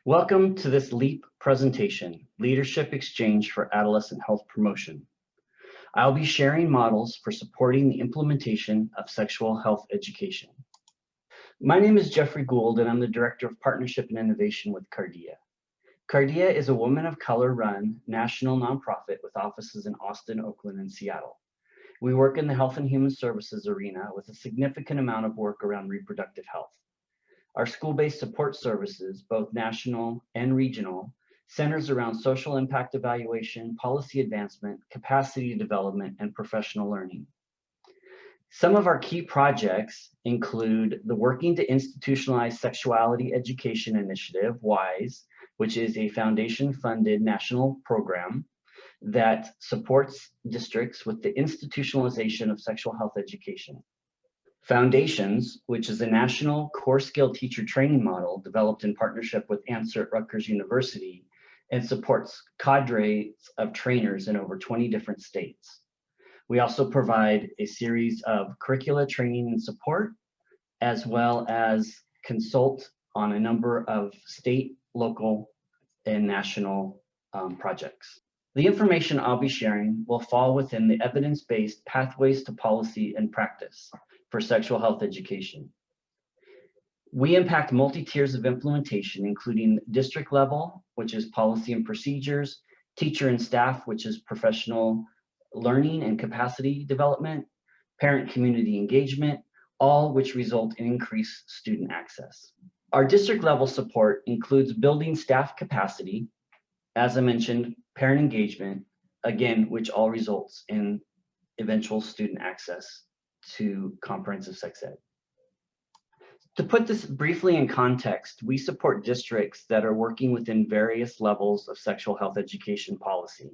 Welcome to this LEAHP presentation, Leadership Exchange for Adolescent Health Promotion. I'll be sharing models for supporting the implementation of sexual health education. My name is Jeffrey Gould, and I'm the Director of Partnership and Innovation with CARDIA. CARDIA is a women of color-run national nonprofit with offices in Austin, Oakland, and Seattle. We work in the health and human services arena with a significant amount of work around reproductive health. Our school-based support services, both national and regional, centers around social impact evaluation, policy advancement, capacity development, and professional learning. Some of our key projects include the Working to Institutionalize Sexuality Education Initiative, WISE, which is a foundation-funded national program that supports districts with the institutionalization of sexual health education. Foundations, which is a national core skill teacher training model developed in partnership with Answer at Rutgers University and supports cadres of trainers in over 20 different states. We also provide a series of curricula training and support, as well as consult on a number of state, local, and national projects. The information I'll be sharing will fall within the evidence-based pathways to policy and practice for sexual health education. We impact multi-tiers of implementation, including district level, which is policy and procedures, teacher and staff, which is professional learning and capacity development, parent community engagement, all which result in increased student access. Our district level support includes building staff capacity, as I mentioned, parent engagement, again, which all results in eventual student access to comprehensive sex ed. To put this briefly in context, we support districts that are working within various levels of sexual health education policy.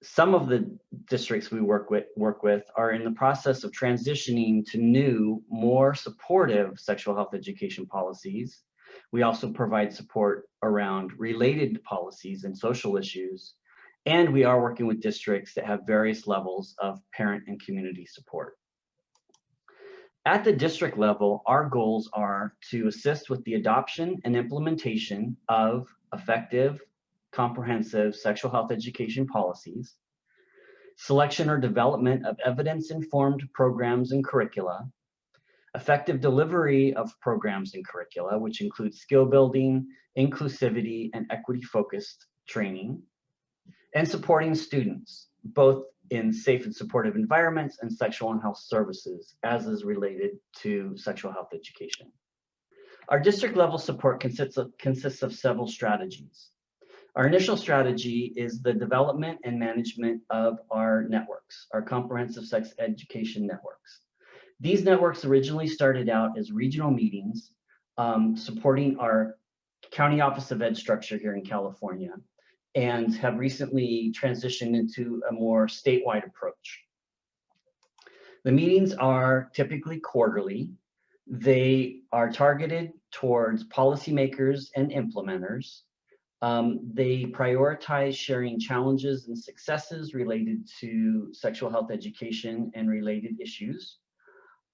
Some of the districts we work with are in the process of transitioning to new, more supportive sexual health education policies. We also provide support around related policies and social issues. And we are working with districts that have various levels of parent and community support. At the district level, our goals are to assist with the adoption and implementation of effective, comprehensive sexual health education policies, selection or development of evidence-informed programs and curricula, effective delivery of programs and curricula, which includes skill building, inclusivity, and equity-focused training, and supporting students, both in safe and supportive environments and sexual and health services, as is related to sexual health education. Our district level support consists of several strategies. Our initial strategy is the development and management of our networks, our comprehensive sex education networks. These networks originally started out as regional meetings supporting our County Office of Ed structure here in California, and have recently transitioned into a more statewide approach. The meetings are typically quarterly. They are targeted towards policymakers and implementers. They prioritize sharing challenges and successes related to sexual health education and related issues.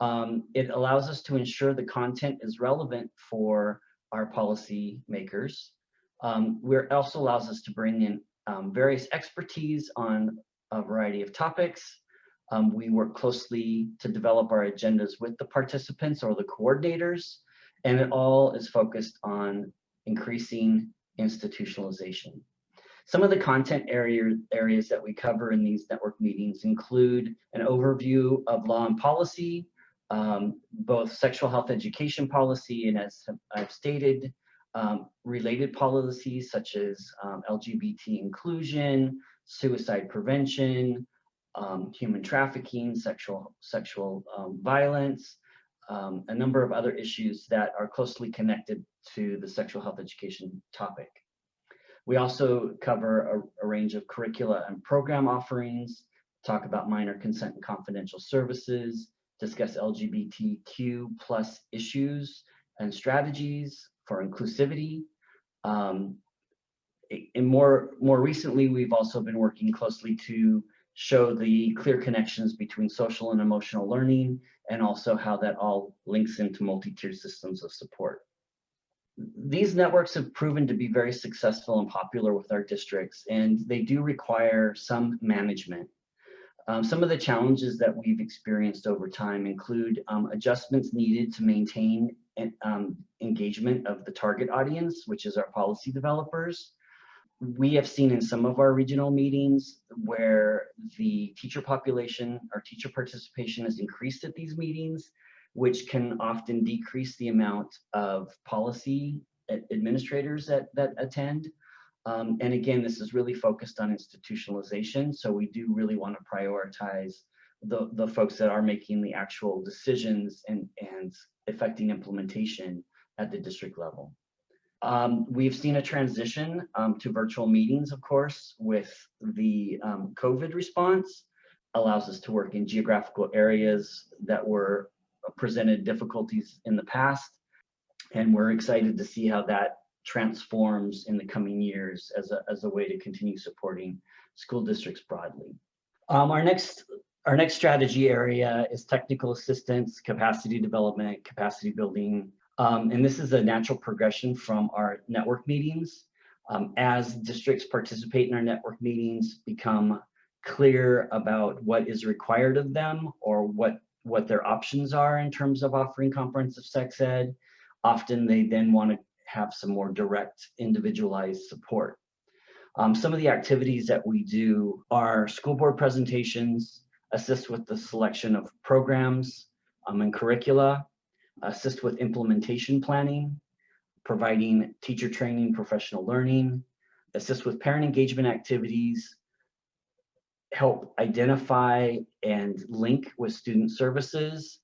It allows us to ensure the content is relevant for our policymakers. It also allows us to bring in various expertise on a variety of topics. We work closely to develop our agendas with the participants or the coordinators, and it all is focused on increasing institutionalization. Some of the content areas that we cover in these network meetings include an overview of law and policy, both sexual health education policy, and as I've stated, related policies such as LGBT inclusion, suicide prevention, human trafficking, sexual violence, a number of other issues that are closely connected to the sexual health education topic. We also cover a range of curricula and program offerings, talk about minor consent and confidential services, discuss LGBTQ+ issues and strategies for inclusivity. And more recently, we've also been working closely to show the clear connections between social and emotional learning, and also how that all links into multi-tier systems of support. These networks have proven to be very successful and popular with our districts, and they do require some management. Some of the challenges that we've experienced over time include adjustments needed to maintain engagement of the target audience, which is our policy developers. We have seen in some of our regional meetings where the teacher population or teacher participation has increased at these meetings, which can often decrease the amount of policy administrators that attend. And again, this is really focused on institutionalization. So we do really want to prioritize the folks that are making the actual decisions and affecting implementation at the district level. We've seen a transition to virtual meetings, of course, with the COVID response. Allows us to work in geographical areas that were presented difficulties in the past. And we're excited to see how that transforms in the coming years as a way to continue supporting school districts broadly. Our next strategy area is technical assistance, capacity development, capacity building. And this is a natural progression from our network meetings. As districts participate in our network meetings, become clear about what is required of them or what their options are in terms of offering comprehensive sex ed. Often they then want to have some more direct individualized support. Some of the activities that we do are school board presentations, assist with the selection of programs and curricula, assist with implementation planning, providing teacher training, professional learning, assist with parent engagement activities, help identify and link with student services,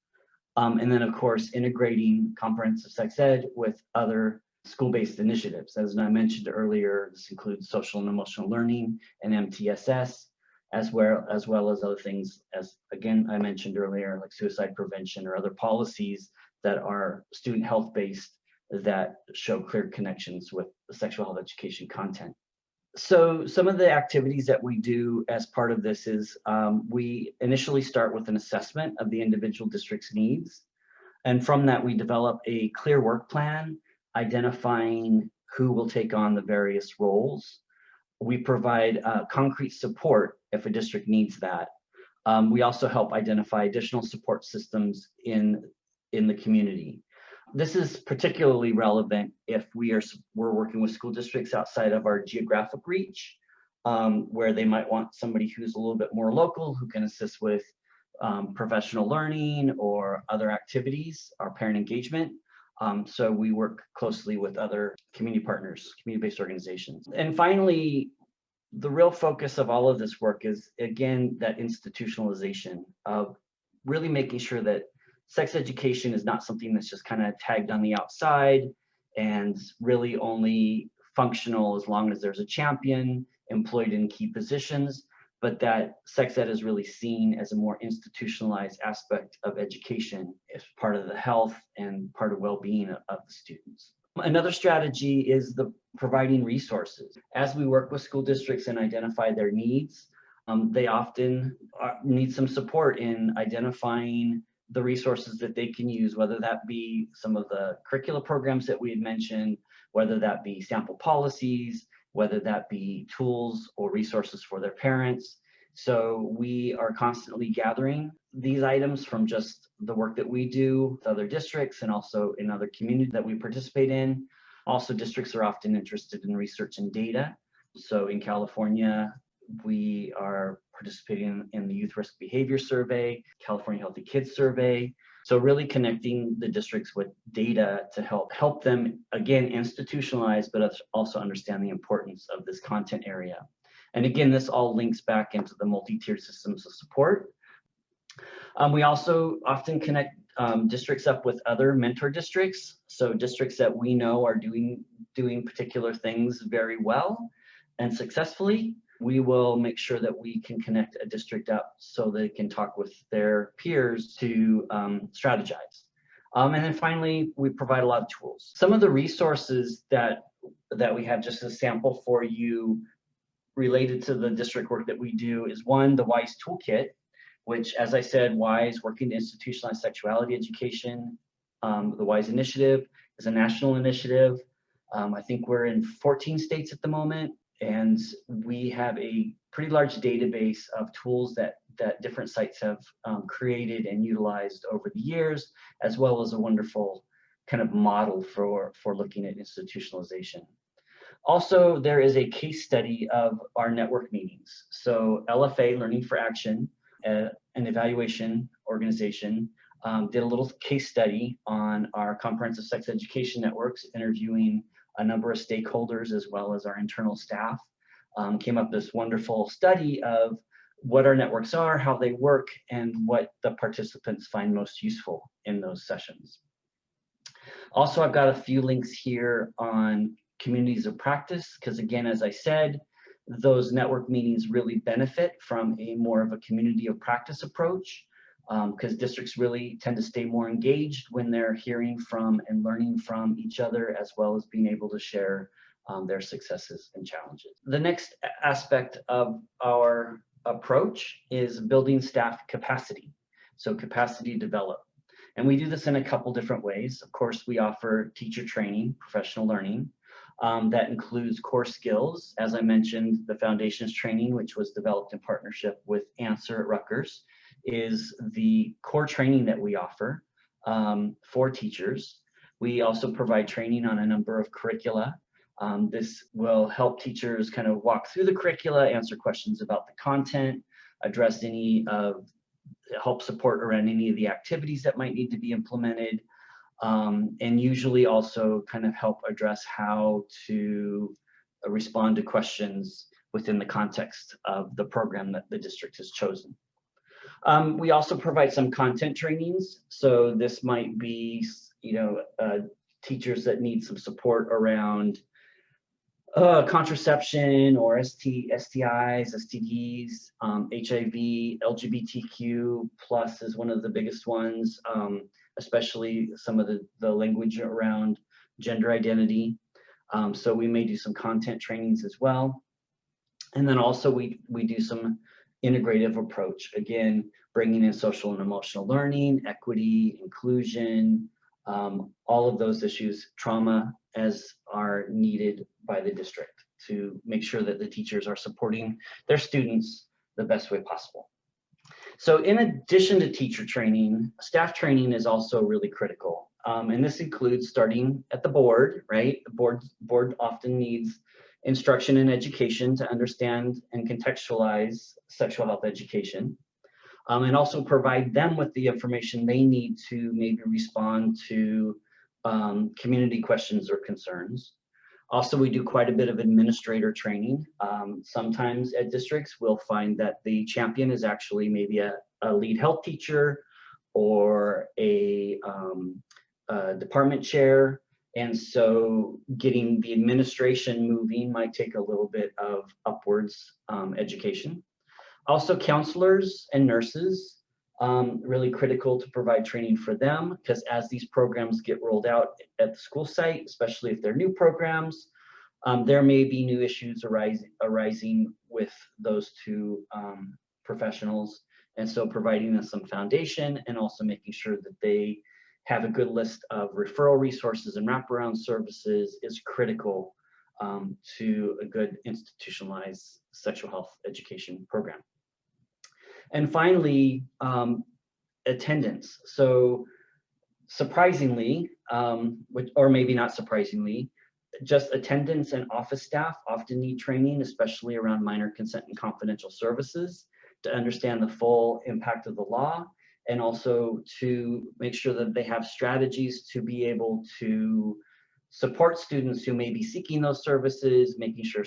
and then of course integrating comprehensive sex ed with other school-based initiatives. As I mentioned earlier, this includes social and emotional learning and MTSS, as well as other things, as again I mentioned earlier, like suicide prevention or other policies that are student health based that show clear connections with the sexual health education content. So some of the activities that we do as part of this is we initially start with an assessment of the individual district's needs. And from that, we develop a clear work plan, identifying who will take on the various roles. We provide concrete support if a district needs that. We also help identify additional support systems in the community. This is particularly relevant if we're working with school districts outside of our geographic reach, where they might want somebody who's a little bit more local, who can assist with professional learning or other activities, our parent engagement. So we work closely with other community partners, community-based organizations. And finally, the real focus of all of this work is, again, that institutionalization of really making sure that sex education is not something that's just kind of tagged on the outside and really only functional as long as there's a champion employed in key positions, but that sex ed is really seen as a more institutionalized aspect of education as part of the health and part of well-being of the students. Another strategy is the providing resources. As we work with school districts and identify their needs, they often need some support in identifying the resources that they can use, whether that be some of the curricula programs that we had mentioned, whether that be sample policies, whether that be tools or resources for their parents. So we are constantly gathering these items from just the work that we do with other districts and also in other communities that we participate in. Also, districts are often interested in research and data. So in California, we are participating in the Youth Risk Behavior Survey, California Healthy Kids Survey. So really connecting the districts with data to help them, again, institutionalize, but also understand the importance of this content area. And again, this all links back into the multi-tiered systems of support. We also often connect districts up with other mentor districts. So districts that we know are doing particular things very well and successfully. We will make sure that we can connect a district up so they can talk with their peers to strategize. And then finally, we provide a lot of tools. Some of the resources that we have, just a sample for you related to the district work that we do, is one, the WISE Toolkit, which, as I said, WISE, working to institutionalize sexuality education, the WISE initiative, is a national initiative. I think we're in 14 states at the moment, and we have a pretty large database of tools that different sites have created and utilized over the years, as well as a wonderful kind of model for looking at institutionalization. Also, there is a case study of our network meetings. So LFA, Learning for Action, an evaluation organization, did a little case study on our comprehensive sex education networks, interviewing a number of stakeholders as well as our internal staff. Came up this wonderful study of what our networks are, how they work, and what the participants find most useful in those sessions. Also, I've got a few links here on communities of practice, because again, as I said, those network meetings really benefit from a more of a community of practice approach, because districts really tend to stay more engaged when they're hearing from and learning from each other, as well as being able to share their successes and challenges. The next aspect of our approach is building staff capacity, so capacity develop. And we do this in a couple different ways. Of course, we offer teacher training, professional learning, that includes core skills. As I mentioned, the foundations training, which was developed in partnership with Answer at Rutgers, is the core training that we offer for teachers. We also provide training on a number of curricula. This will help teachers kind of walk through the curricula, answer questions about the content, address help support around any of the activities that might need to be implemented, and usually also kind of help address how to respond to questions within the context of the program that the district has chosen. We also provide some content trainings. So this might be, teachers that need some support around contraception or STIs, STDs, HIV, LGBTQ plus is one of the biggest ones, especially some of the language around gender identity. So we may do some content trainings as well. And then also we do some integrative approach, again, bringing in social and emotional learning, equity, inclusion, all of those issues, trauma as are needed by the district to make sure that the teachers are supporting their students the best way possible. So in addition to teacher training, staff training is also really critical. And this includes starting at the board, right? The board often needs instruction and education to understand and contextualize sexual health education. And also provide them with the information they need to maybe respond to community questions or concerns. Also, we do quite a bit of administrator training. Sometimes at districts, we'll find that the champion is actually maybe a lead health teacher or a department chair. And so getting the administration moving might take a little bit of upwards education. Also, counselors and nurses, really critical to provide training for them, because as these programs get rolled out at the school site, especially if they're new programs, there may be new issues arising with those two professionals. And so providing them some foundation and also making sure that they have a good list of referral resources and wraparound services is critical to a good institutionalized sexual health education program. And finally, attendance. So surprisingly, or maybe not surprisingly, just attendance and office staff often need training, especially around minor consent and confidential services, to understand the full impact of the law, and also to make sure that they have strategies to be able to support students who may be seeking those services, making sure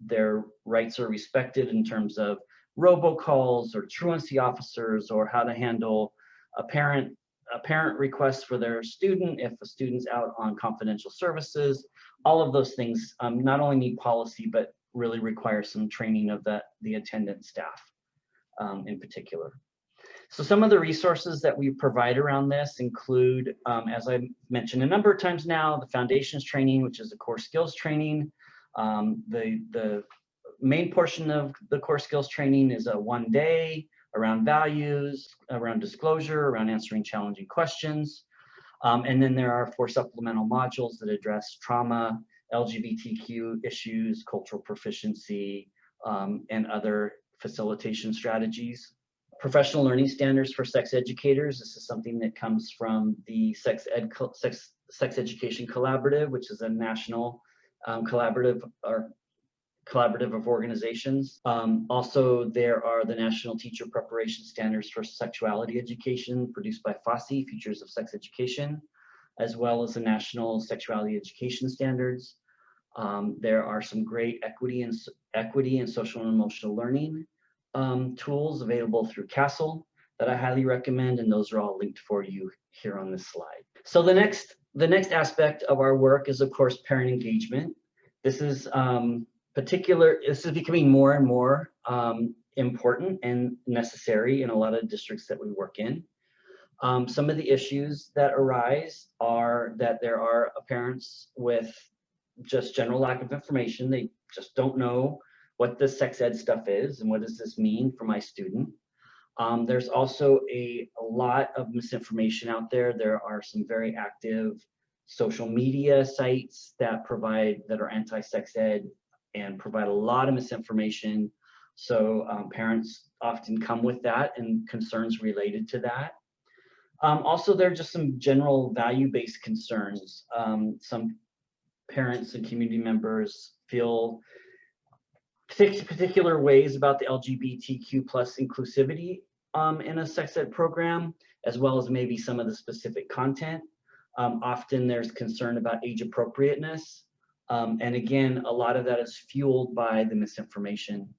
their rights are respected in terms of robocalls or truancy officers, or how to handle a parent request for their student if a student's out on confidential services. All of those things not only need policy, but really require some training of the attendant staff in particular. So some of the resources that we provide around this include, as I mentioned a number of times now, the foundations training, which is a core skills training. The main portion of the core skills training is a 1 day around values, around disclosure, around answering challenging questions. And then there are 4 supplemental modules that address trauma, LGBTQ issues, cultural proficiency, and other facilitation strategies. Professional learning standards for sex educators. This is something that comes from the Sex Education Collaborative, which is a national collaborative of organizations. Also, there are the National Teacher Preparation Standards for Sexuality Education produced by FOSSE, Futures of Sex Education, as well as the National Sexuality Education Standards. There are some great equity and social and emotional learning tools available through CASEL that I highly recommend, and those are all linked for you here on this slide. So the next aspect of our work is, of course, parent engagement. This is becoming more and more important and necessary in a lot of districts that we work in. Some of the issues that arise are that there are parents with just general lack of information. They just don't know what the sex ed stuff is and what does this mean for my student. There's also a lot of misinformation out there. There are some very active social media sites that are anti-sex ed and provide a lot of misinformation. So parents often come with that and concerns related to that. Also, there are just some general value-based concerns. Some parents and community members feel particular ways about the LGBTQ plus inclusivity in a sex ed program, as well as maybe some of the specific content. Often there's concern about age appropriateness. And again, a lot of that is fueled by the misinformation.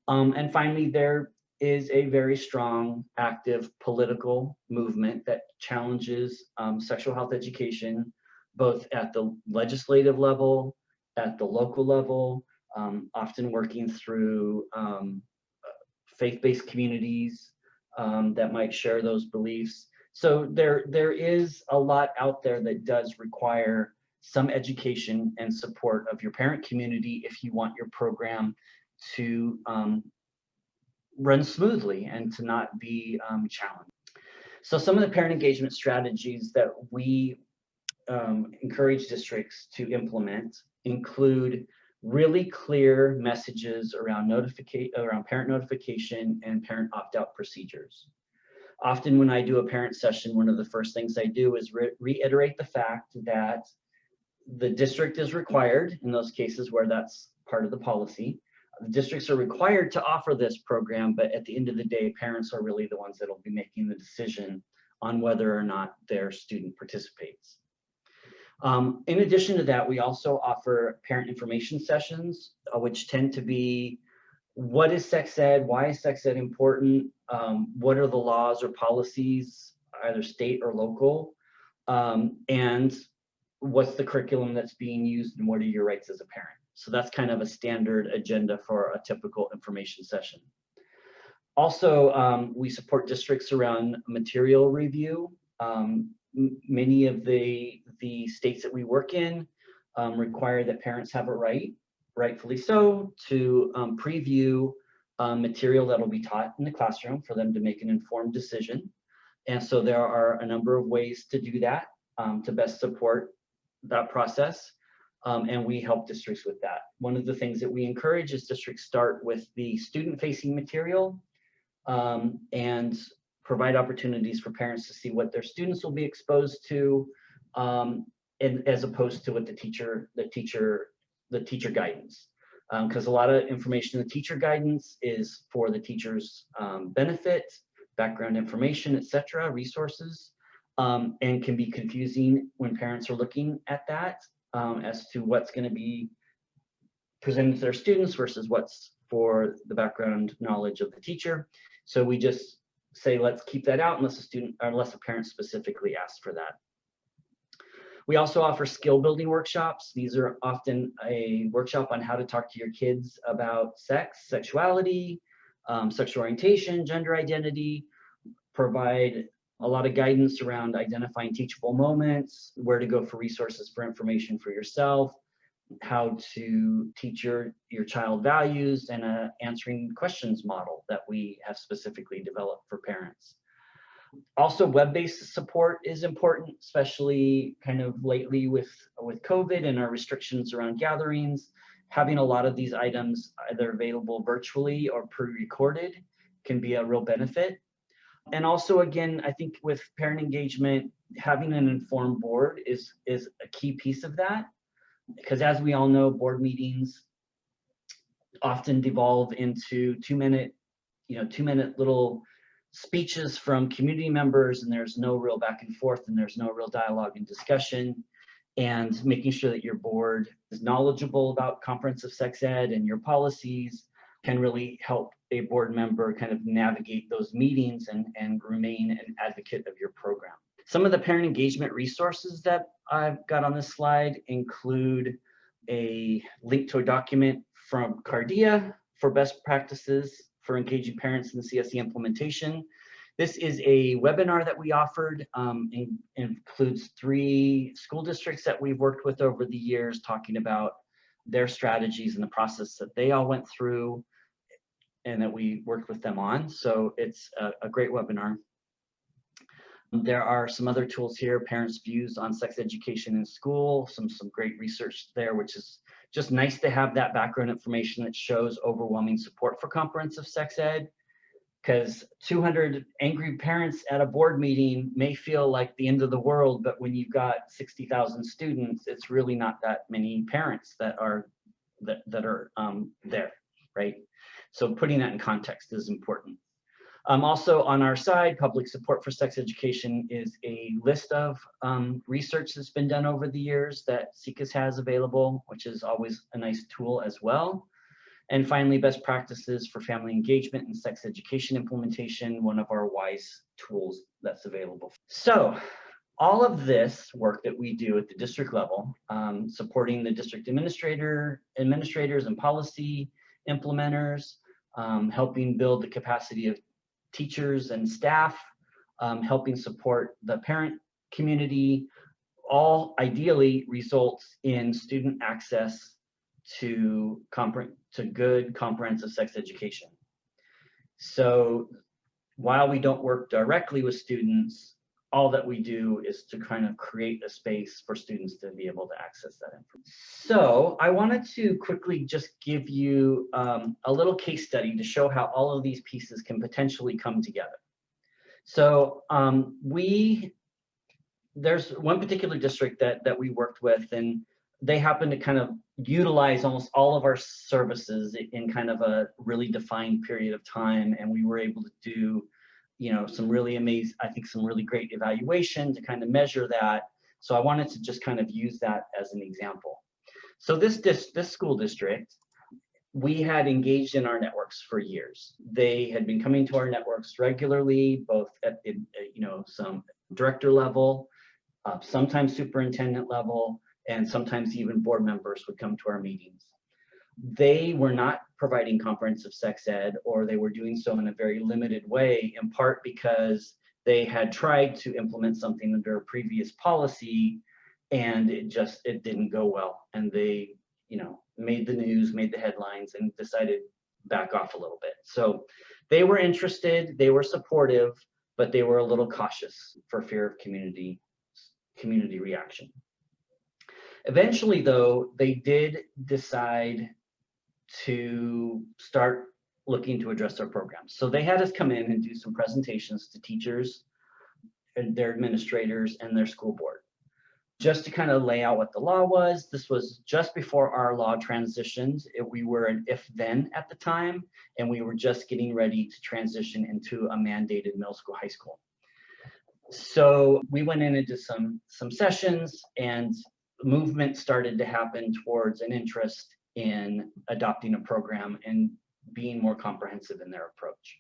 And finally, there is a very strong, active political movement that challenges sexual health education, both at the legislative level, at the local level, often working through faith-based communities that might share those beliefs. So there is a lot out there that does require some education and support of your parent community if you want your program to run smoothly and to not be challenged. So some of the parent engagement strategies that we encourage districts to implement include really clear messages around parent notification and parent opt-out procedures. Often when I do a parent session, one of the first things I do is reiterate the fact that the district is required, in those cases where that's part of the policy, the districts are required to offer this program, but at the end of the day, parents are really the ones that will be making the decision on whether or not their student participates. In addition to that, we also offer parent information sessions, which tend to be, what is sex ed? Why is sex ed important? What are the laws or policies, either state or local? And what's the curriculum that's being used and what are your rights as a parent? So that's kind of a standard agenda for a typical information session. Also, we support districts around material review. Many of the states that we work in require that parents have a right, rightfully so, to preview material that will be taught in the classroom for them to make an informed decision. And so there are a number of ways to do that to best support that process. And we help districts with that. One of the things that we encourage is districts start with the student-facing material and provide opportunities for parents to see what their students will be exposed to, and as opposed to what the teacher guidance. Because a lot of information in the teacher guidance is for the teacher's benefit, background information, etc., resources, and can be confusing when parents are looking at that as to what's going to be presented to their students versus what's for the background knowledge of the teacher. So we just say, let's keep that out unless a parent specifically asks for that. We also offer skill building workshops. These are often a workshop on how to talk to your kids about sex, sexuality, sexual orientation, gender identity, provide a lot of guidance around identifying teachable moments, where to go for resources for information for yourself, how to teach your child values, and an answering questions model that we have specifically developed for parents. Also, web-based support is important, especially kind of lately with COVID and our restrictions around gatherings. Having a lot of these items either available virtually or pre-recorded can be a real benefit. And also, again, I think with parent engagement, having an informed board is a key piece of that, because as we all know, board meetings often devolve into 2-minute little speeches from community members, and there's no real back and forth, and there's no real dialogue and discussion. And making sure that your board is knowledgeable about comprehensive sex ed and your policies can really help a board member kind of navigate those meetings and remain an advocate of your program. Some of the parent engagement resources that I've got on this slide include a link to a document from CARDIA for best practices for engaging parents in the CSE implementation. This is a webinar that we offered, includes 3 school districts that we've worked with over the years, talking about their strategies and the process that they all went through and that we worked with them on. So it's a great webinar. There are some other tools here, parents' views on sex education in school, some great research there, which is just nice to have that background information that shows overwhelming support for comprehensive sex ed, because 200 angry parents at a board meeting may feel like the end of the world, but when you've got 60,000 students, it's really not that many parents that are there, right? So putting that in context is important. Also on our side, public support for sex education is a list of research that's been done over the years that SECAS has available, which is always a nice tool as well. And finally, best practices for family engagement and sex education implementation, one of our WISE tools that's available. So all of this work that we do at the district level, supporting the district administrators and policy implementers, helping build the capacity of teachers and staff, helping support the parent community, all ideally results in student access to good comprehensive sex education. So while we don't work directly with students, all that we do is to kind of create a space for students to be able to access that information. So I wanted to quickly just give you a little case study to show how all of these pieces can potentially come together. So there's one particular district that we worked with, and they happen to kind of utilize almost all of our services in kind of a really defined period of time, and we were able to do some really amazing, I think some really great evaluation to kind of measure that. So I wanted to just kind of use that as an example. So this school district, we had engaged in our networks for years. They had been coming to our networks regularly, both at some director level, sometimes superintendent level, and sometimes even board members would come to our meetings. They were not providing comprehensive sex ed, or they were doing so in a very limited way, in part because they had tried to implement something under a previous policy and it didn't go well. And they, made the news, made the headlines, and decided back off a little bit. So they were interested, they were supportive, but they were a little cautious for fear of community reaction. Eventually, though, they did decide to start looking to address their programs. So they had us come in and do some presentations to teachers and their administrators and their school board, just to kind of lay out what the law was. This was just before our law transitioned. We were an if-then at the time, and we were just getting ready to transition into a mandated middle school, high school. So we went in and did some sessions, and movement started to happen towards an interest in adopting a program and being more comprehensive in their approach.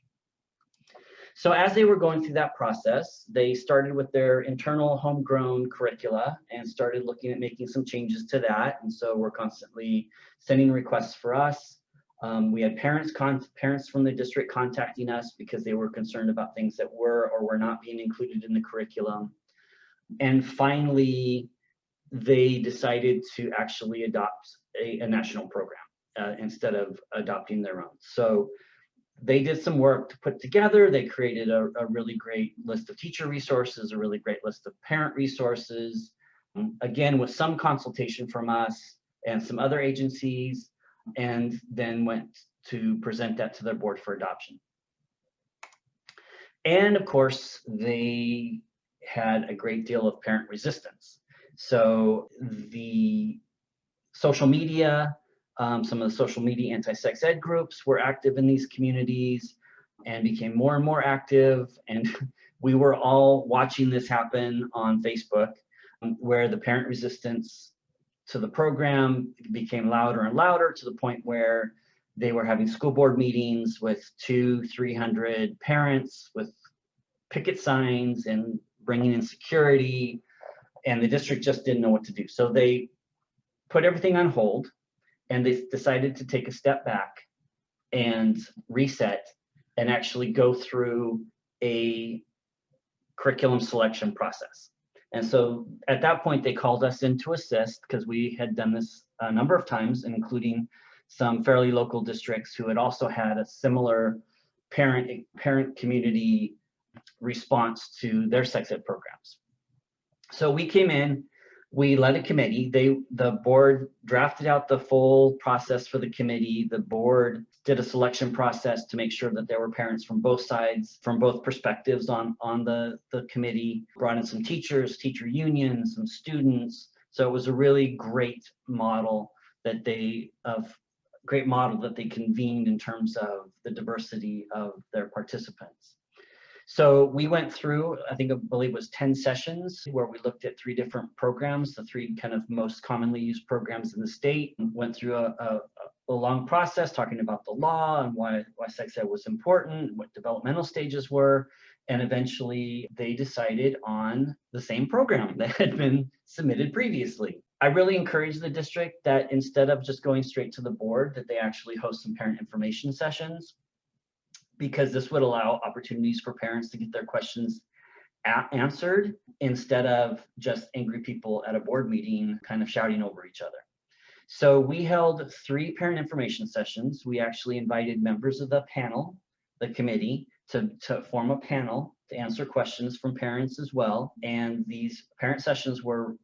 So as they were going through that process, they started with their internal homegrown curricula and started looking at making some changes to that. And so we're constantly sending requests for us. We had parents from the district contacting us because they were concerned about things that were or were not being included in the curriculum. And finally, they decided to actually adopt a national program instead of adopting their own. So they did some work to put together. They created a really great list of teacher resources, a really great list of parent resources, again, with some consultation from us and some other agencies, and then went to present that to their board for adoption. And of course, they had a great deal of parent resistance. So the social media, some of the social media anti-sex ed groups were active in these communities and became more and more active. And we were all watching this happen on Facebook, where the parent resistance to the program became louder and louder, to the point where they were having school board meetings with 200-300 parents with picket signs and bringing in security, and the district just didn't know what to do. So they put everything on hold, and they decided to take a step back and reset and actually go through a curriculum selection process. And so at that point, they called us in to assist, because we had done this a number of times, including some fairly local districts who had also had a similar parent community response to their sex ed programs. So we came in, we led a committee. The board drafted out the full process for the committee. The board did a selection process to make sure that there were parents from both sides, from both perspectives on the committee, brought in some teachers, teacher unions, some students. So it was a really great model that they convened in terms of the diversity of their participants. So we went through, I believe it was 10 sessions, where we looked at 3 different programs, the 3 kind of most commonly used programs in the state, and went through a long process talking about the law and why sex ed was important, what developmental stages were, and eventually they decided on the same program that had been submitted previously. I really encourage the district that instead of just going straight to the board, that they actually host some parent information sessions, because this would allow opportunities for parents to get their questions answered, instead of just angry people at a board meeting kind of shouting over each other. So we held 3 parent information sessions. We actually invited members of the panel, the committee, to form a panel to answer questions from parents as well. And these parent sessions were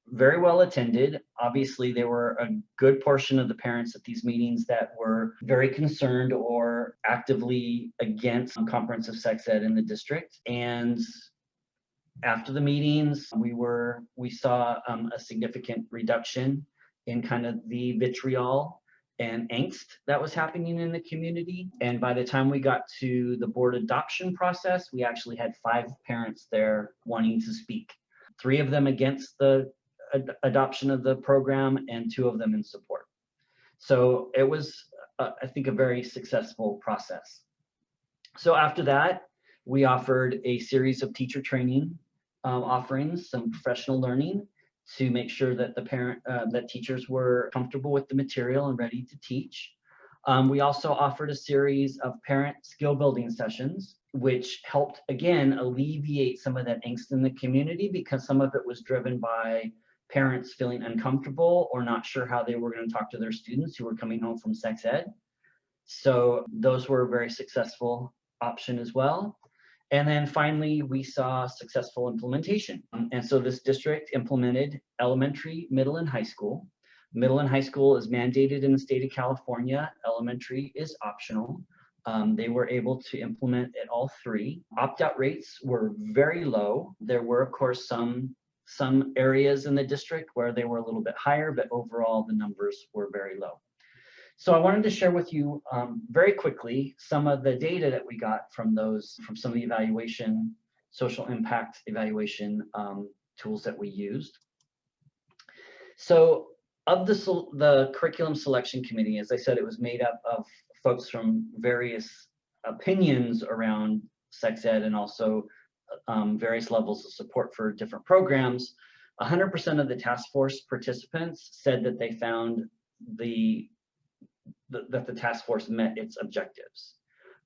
very well attended. Obviously, there were a good portion of the parents at these meetings that were very concerned or actively against comprehensive sex ed in the district. And after the meetings, we saw a significant reduction in kind of the vitriol and angst that was happening in the community. And by the time we got to the board adoption process, we actually had 5 parents there wanting to speak. 3 of them against the adoption of the program and 2 of them in support. So it was, I think, a very successful process. So after that, we offered a series of teacher training offerings, some professional learning, to make sure that that teachers were comfortable with the material and ready to teach. We also offered a series of parent skill building sessions, which helped, again, alleviate some of that angst in the community, because some of it was driven by parents feeling uncomfortable or not sure how they were going to talk to their students who were coming home from sex ed. So those were a very successful option as well. And then finally, we saw successful implementation. And so this district implemented elementary, middle, and high school. Middle and high school is mandated in the state of California. Elementary is optional. They were able to implement at all 3. Opt-out rates were very low. There were, of course, some areas in the district where they were a little bit higher, but overall the numbers were very low. So I wanted to share with you very quickly some of the data that we got from some of the evaluation, social impact evaluation tools that we used. So of the curriculum selection committee, as I said, it was made up of folks from various opinions around sex ed and also various levels of support for different programs. 100% of the task force participants said that they found that the task force met its objectives,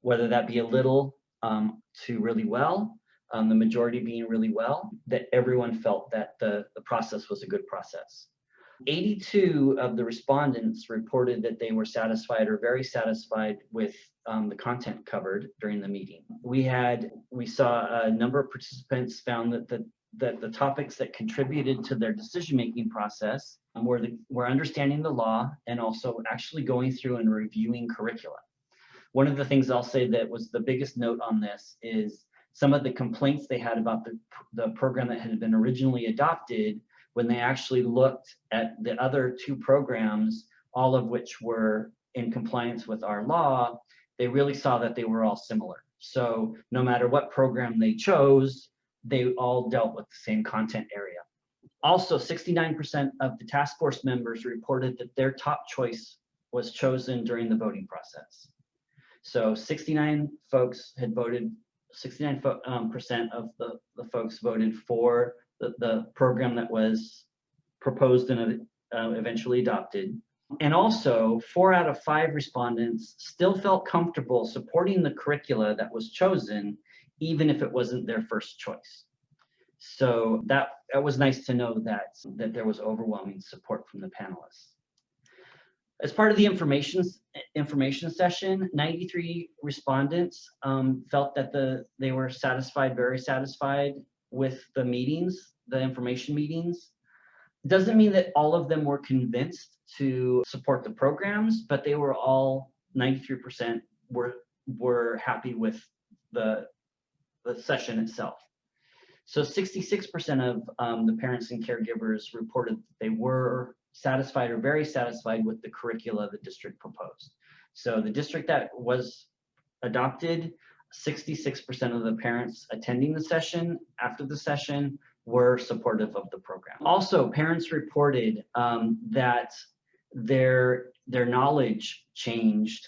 whether that be a little to really well, the majority being really well, that everyone felt that the process was a good process. 82 of the respondents reported that they were satisfied or very satisfied with the content covered during the meeting. We saw a number of participants found that the topics that contributed to their decision-making process were understanding the law and also actually going through and reviewing curricula. One of the things I'll say that was the biggest note on this is some of the complaints they had about the program that had been originally adopted. When they actually looked at the other two programs, all of which were in compliance with our law, they really saw that they were all similar. So no matter what program they chose, they all dealt with the same content area. Also, 69% of the task force members reported that their top choice was chosen during the voting process. So 69 folks had voted, 69% of the folks voted for the program that was proposed and eventually adopted. And also 4 out of 5 respondents still felt comfortable supporting the curricula that was chosen, even if it wasn't their first choice. So that was nice to know that there was overwhelming support from the panelists. As part of the information session, 93 respondents felt that they were satisfied, very satisfied with the meetings, the information meetings. It doesn't mean that all of them were convinced to support the programs, but they were all, 93% were happy with the session itself. So 66% of the parents and caregivers reported that they were satisfied or very satisfied with the curricula the district proposed. So the district that was adopted, 66% of the parents attending the session after the session were supportive of the program. Also, parents reported that their knowledge changed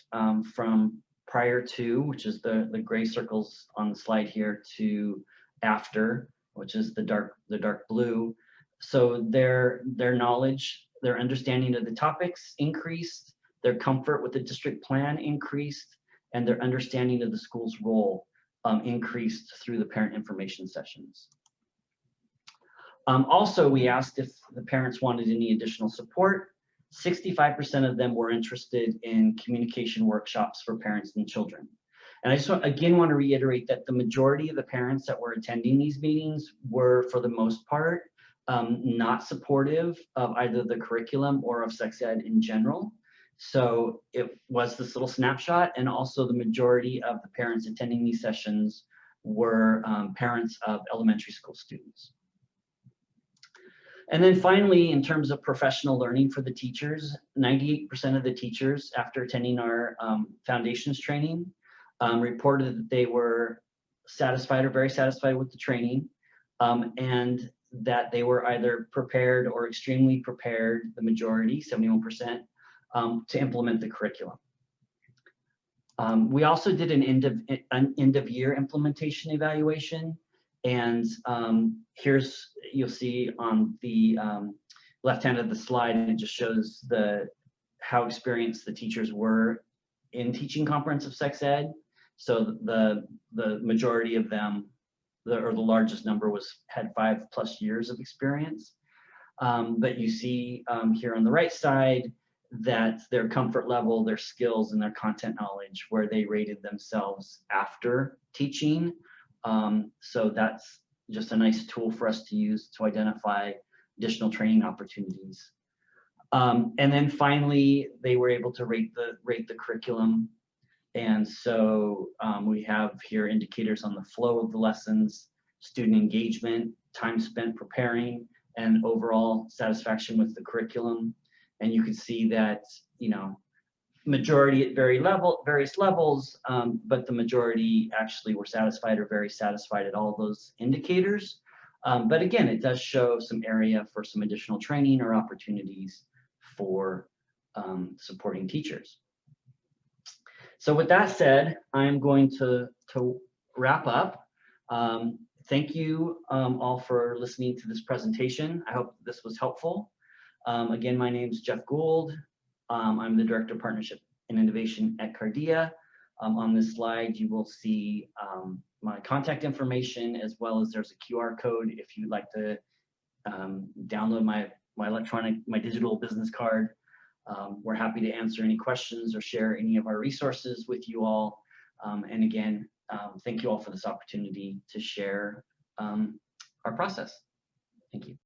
from prior to, which is the gray circles on the slide here, to after, which is the dark blue. So their knowledge, their understanding of the topics increased, their comfort with the district plan increased, and their understanding of the school's role increased through the parent information sessions. Also, we asked if the parents wanted any additional support. 65% of them were interested in communication workshops for parents and children. And I just again want to reiterate that the majority of the parents that were attending these meetings were, for the most part, not supportive of either the curriculum or of sex ed in general. So it was this little snapshot, and also the majority of the parents attending these sessions were parents of elementary school students. And then finally, in terms of professional learning for the teachers, 98% of the teachers, after attending our foundations training, reported that they were satisfied or very satisfied with the training, and that they were either prepared or extremely prepared, the majority, 71%, to implement the curriculum. We also did an end of year implementation evaluation, and you'll see on the left hand of the slide, it just shows how experienced the teachers were in teaching comprehensive sex ed. So the majority of them, or the largest number, had 5+ years of experience. But you see here on the right side that their comfort level, their skills, and their content knowledge, where they rated themselves after teaching. So that's just a nice tool for us to use to identify additional training opportunities. And then finally, they were able to rate the curriculum. And so we have here indicators on the flow of the lessons, student engagement, time spent preparing, and overall satisfaction with the curriculum. And you can see that, majority at various levels, but the majority actually were satisfied or very satisfied at all those indicators. But again, it does show some area for some additional training or opportunities for supporting teachers. So with that said, I'm going to wrap up. Thank you all for listening to this presentation. I hope this was helpful. Again, my name is Jeff Gould. I'm the Director of Partnership and Innovation at Cardia. On this slide, you will see my contact information, as well as there's a QR code if you'd like to download my my digital business card. We're happy to answer any questions or share any of our resources with you all. And again, thank you all for this opportunity to share our process. Thank you.